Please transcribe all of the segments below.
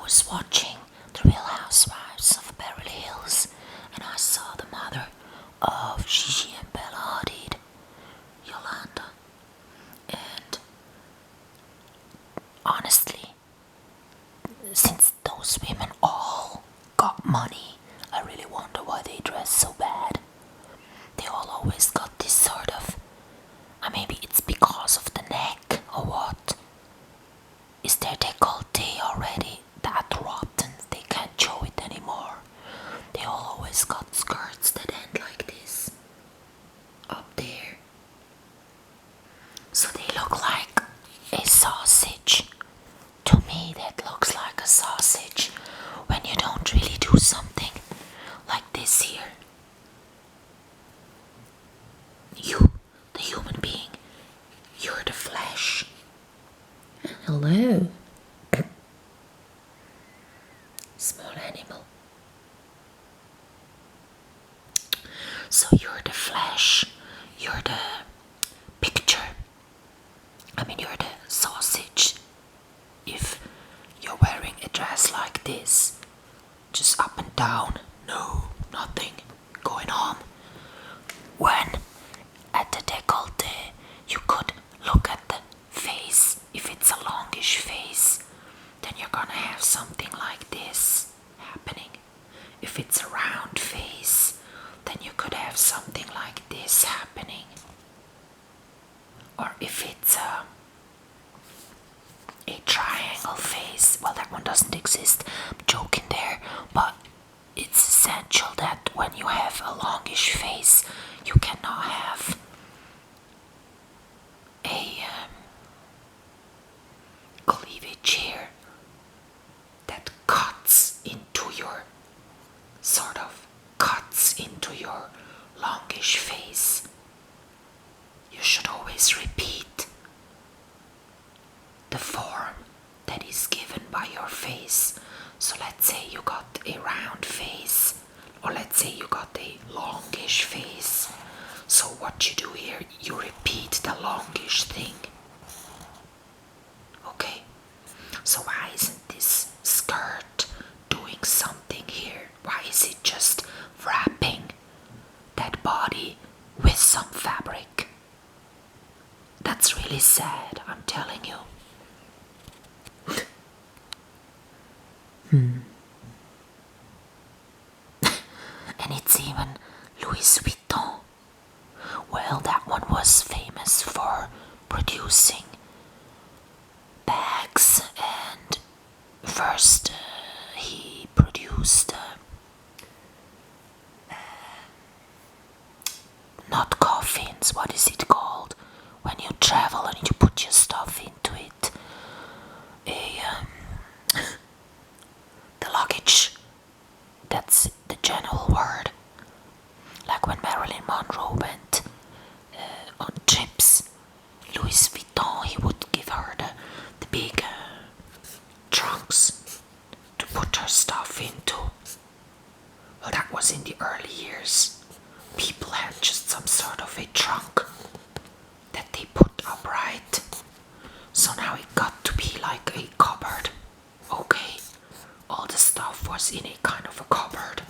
was watching The Real Housewives of Beverly Hills and I saw the mother of Gigi and Bella Hadid, Yolanda. And honestly, since those women all got money, I really wonder why they dress so bad. They all always got this sort of, maybe it's because of the neck or what. Is their décolleté already that rotten they can't show it anymore? They all always got skirts that end like this, up there. So they look like a sausage. To me that looks like a sausage when you don't really do something like this here. You, the human being, you're the flesh. Hello. Small animal. So you're the flesh, you're the picture. You're the sausage. If you're wearing a dress like this, just up and down, no, nothing going on. When at the décolleté, you could look at the face. If it's a longish face, then you're gonna have something like this happening. If it's a round face, then you could have something like this happening. Or if it's a triangle face, well, that one doesn't exist. I'm joking there, but it's essential that when you have a longish face, you cannot have a cleavage here that cuts into your longish face. You should always repeat the form that is given by your face. So let's say you got a round face, or let's say you got a longish face. So what you do here, you repeat the longish thing. Okay, so why isn't this skirt doing something here? Why is it just wrapping that body with some fabric? That's really sad, I'm telling you. And it's even Louis Vuitton. Well, that one was famous for producing bags, and first he produced not coffins, what is it called when you travel and you put your stuff into it? The luggage, that's the general word. Like when Marilyn Monroe went on trips, Louis Vuitton, he would give her the big trunks to put her stuff into. Well, that was in the early years. People had just some sort of a trunk that they put upright. So now it got to be like a cupboard. Okay, all the stuff was in a kind of a cupboard.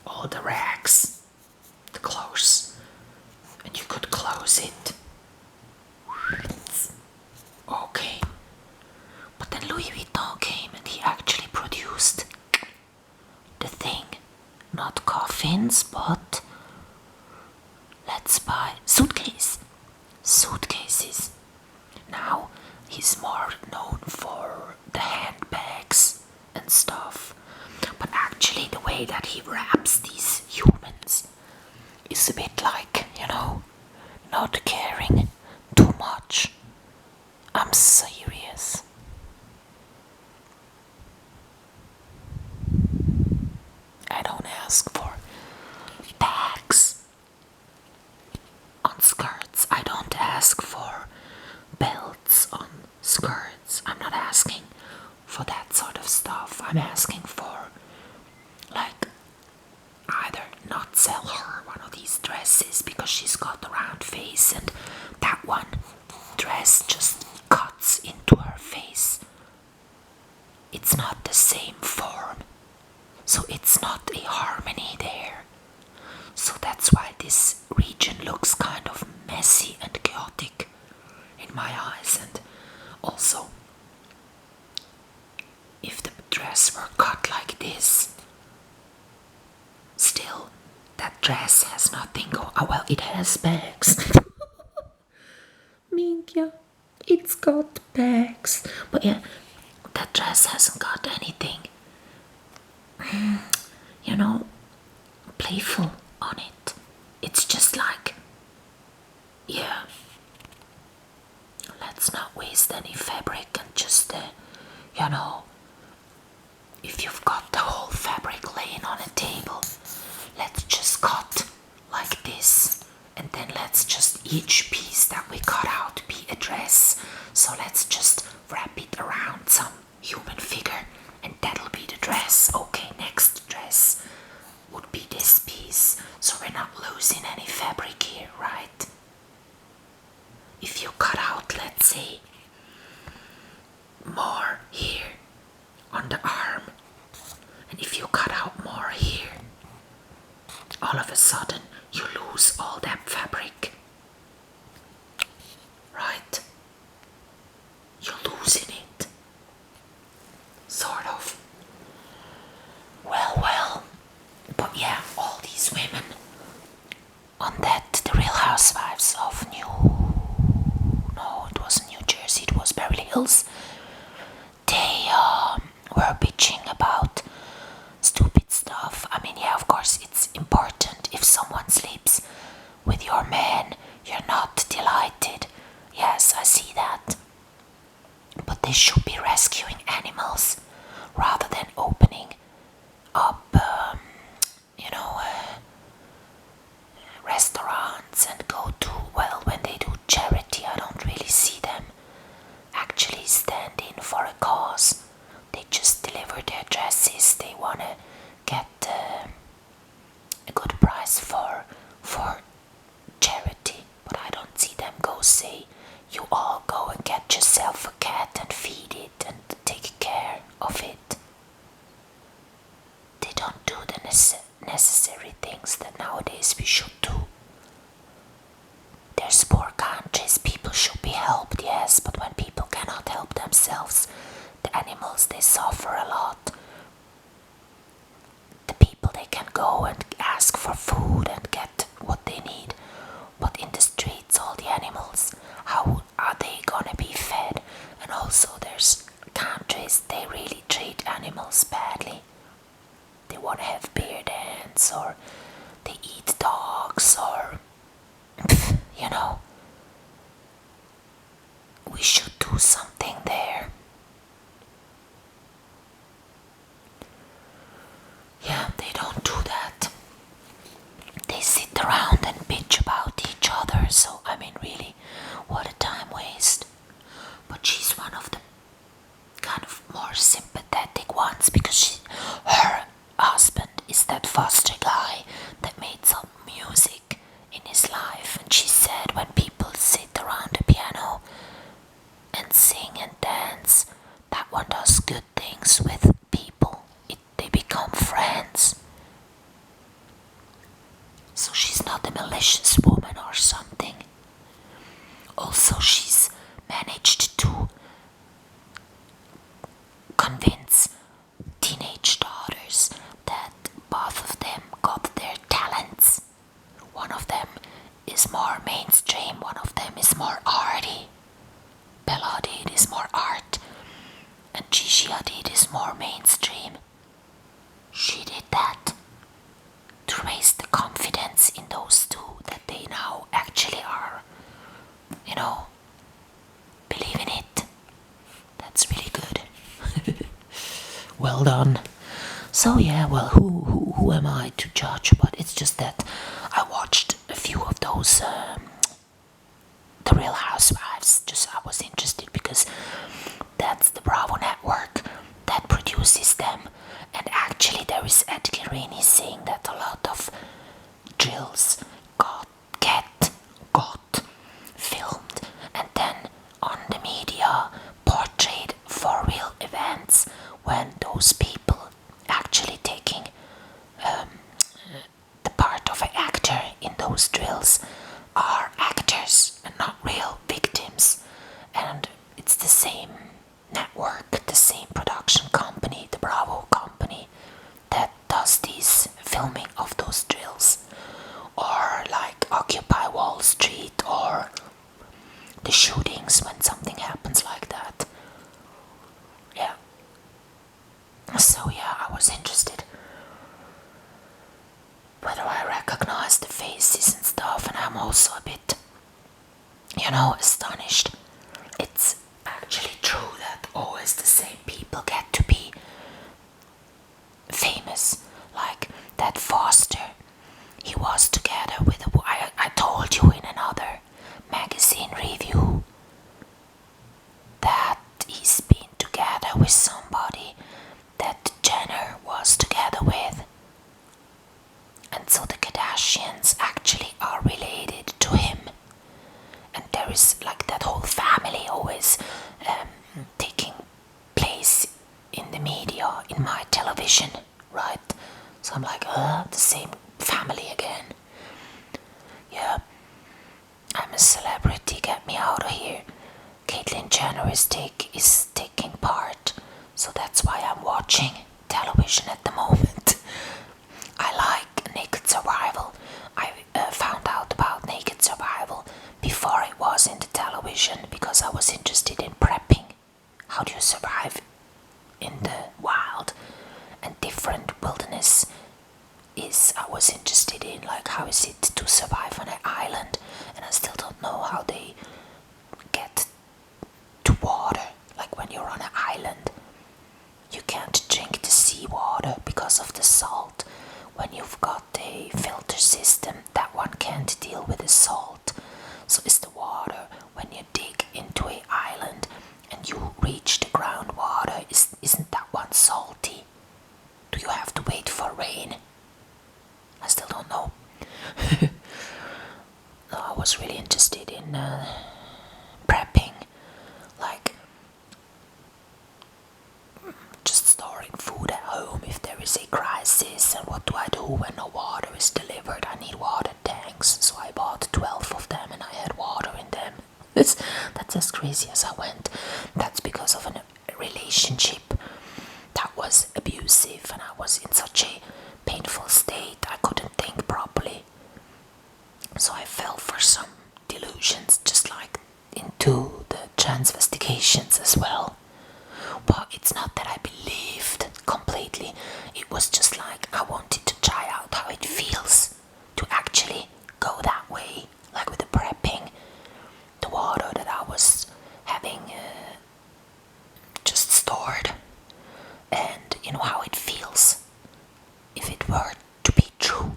All the racks, the clothes, and you could close it. Okay, but then Louis Vuitton came and he actually produced the thing. Not coffins, but let's buy suitcases. Now he's more known for the handbags and stuff, but actually the way that he wraps these humans is a bit like, not caring too much. I'm serious. I don't ask for bags on skirts. I don't ask for belts on skirts. I'm not asking for that sort of stuff. I'm asking for, like, either not sell her one of these dresses because she's got a round face, and that one dress just in my eyes. And also, if the dress were cut like this, still, that dress has nothing going. Oh, well, it has bags. Minkia, it's got bags. But yeah, that dress hasn't got anything, you know, playful on it. It's just like, yeah, let's not waste any fabric and just, you know, if you've got the whole fabric laying on a table, let's just cut like this, and then let's just each piece that we cut out be a dress. So let's just wrap it around some human figure, and that'll be the dress. Okay, next dress would be this piece, so we're not losing any fabric here, right? If you cut out, let's say, more here on the arm, and if you cut out more here, all of a sudden you lose all that fabric, right? You're losing it, sort of. Well, but yeah, all these women on that, the Real Housewives of no, it wasn't New Jersey, it was Beverly Hills. They were bitching about stupid stuff. I mean, yeah, of course, it's important if someone sleeps with your man, you're not delighted. Yes, I see that. But they should be rescuing animals rather than opening up, restaurants and go to, well, when they do charity, I don't really see them actually stand in for a cause. They just deliver their dresses. They want to get a good price for charity, but I don't see them go say, you all go and get yourself a cat and feed it and take care of it. They don't do the necessary things that nowadays we should do. There's poor countries, people should be helped, yes, but when people cannot help themselves, the animals, they suffer a lot. The people, they can go and ask for food and get what they need, but in the streets, all the animals, how are they gonna be fed? And also there's countries, they really treat animals badly. They want to have bear dance, or they eat dogs, or we should do something there. Yeah, they don't do that. They sit around and bitch about each other, so I mean, really, what a time waste. But she's one of the kind of more sympathetic ones, because her husband is that foster guy that made some music in his life, and she said when people sit around the piano and sing and dance, that one does good things with people. They become friends. So she's not a malicious woman or something. Also, she's managed to convince teenage daughters that both of them got their talents. One of them is more mainstream, one of them is more arty. Bella Hadid is more art, and Gigi Hadid is more mainstream. She did that to raise the confidence in those two, that they now actually are, believe in it. That's really good. Well done. So yeah, well, who am I to judge? But it's just that I watched a few of those, The Real Housewives. Just I was interested because that's the Bravo network that produces them, and actually there is Ed Guerini saying that a lot of drills got filmed and then on the media portrayed for real events, when those people actually taking the part of an actor in those drills are actors and not real the shootings when something happens like that. Yeah. So yeah, I was interested whether I recognize the faces and stuff, and I'm also a bit, astonished. It's actually true that always the same people get to be famous. Like that Foster, he was together with I told you in another magazine review that he's been together with somebody that Jenner was together with. And so the Kardashians actually are related to him. And there is like that whole family always taking place in the media, in my television, right? So I'm like, the same family again. Yeah, I'm a celebrity, get me out of here. Caitlyn Jenner is taking part, so that's why I'm watching television at the moment. I like Naked Survival. I found out about Naked Survival before it was in the television because I was interested in prepping. How do you survive in the wild? And different wilderness is I was interested in, like how is it to survive on an island, and I still don't know how they get to water. Like when you're on an island, you can't drink the seawater because of the salt. When you've got a filter system, that one can't deal with the salt. So is the water, when you dig into an island and you reach the groundwater, isn't that one salty? Do you have to wait for rain? I still don't know. No, I was really interested in prepping, like just storing food at home if there is a crisis. And what do I do when no water is delivered? I need water tanks, so I bought 12 of them and I had water in them. That's as crazy as I went. That's because of a relationship that was abusive, and I was in such a painful state I couldn't think properly. So I fell for some delusions, just like into the transvestigations as well. But it's not that I believed completely, it was just like I wanted to try out how it feels to actually go that way, like with the prepping, the water that I was having just stored, and how it feels if it were to be true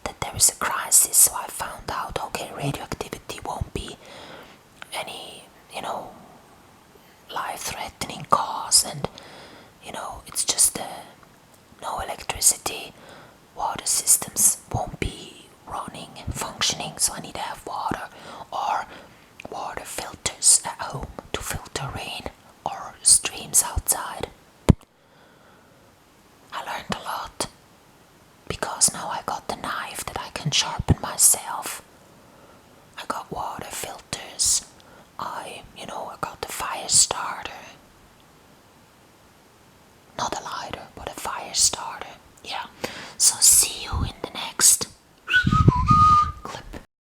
that there is a crisis. So I found out, okay, radioactivity won't be any, life-threatening cause, and it's just no electricity, water systems won't be running, functioning, so I need to have